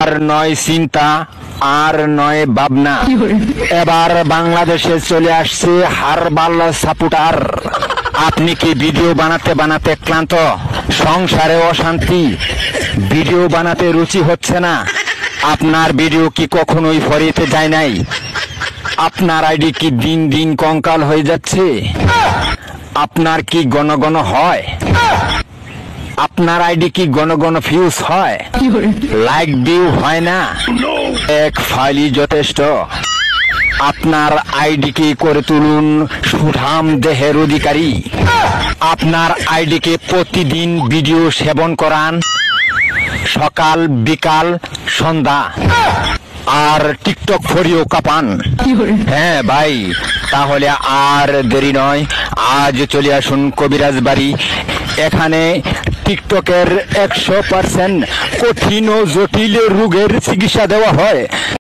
আর নয় চিন্তা, আর নয় ভাবনা, এবার বাংলাদেশে চলে আসছে হারবাল সাপোর্টার। আপনি কি ভিডিও বানাতে বানাতে ক্লান্ত, সংসারে অশান্তি, ভিডিও বানাতে রুচি হচ্ছে না? আপনার ভিডিও কি কখনোই ফরিতে যায় নাই? আপনার আইডি কি দিন দিন কঙ্কাল হয়ে যাচ্ছে? আপনার কি ঘন ঘন হয়? আপনার আইডি কি ঘন ঘন ফিউজ হয়? লাইক ভিউ হয় না? এক ফাইলই যথেষ্ট। আপনার আইডিকে করে তুলুন সুঠাম দেহের অধিকারী। আপনার আইডিকে প্রতিদিন ভিডিও সেবন করান, সকাল বিকাল সন্ধ্যা, আর টিকটক ফরিও কাপান। হ্যাঁ ভাই, তাহলে আর দেরি নয়, আজ চলে আসুন কবিরাজ বাড়ি। এখানে টিকটকের 100% কঠিন ও জটিল রোগের চিকিৎসা দেওয়া হয়।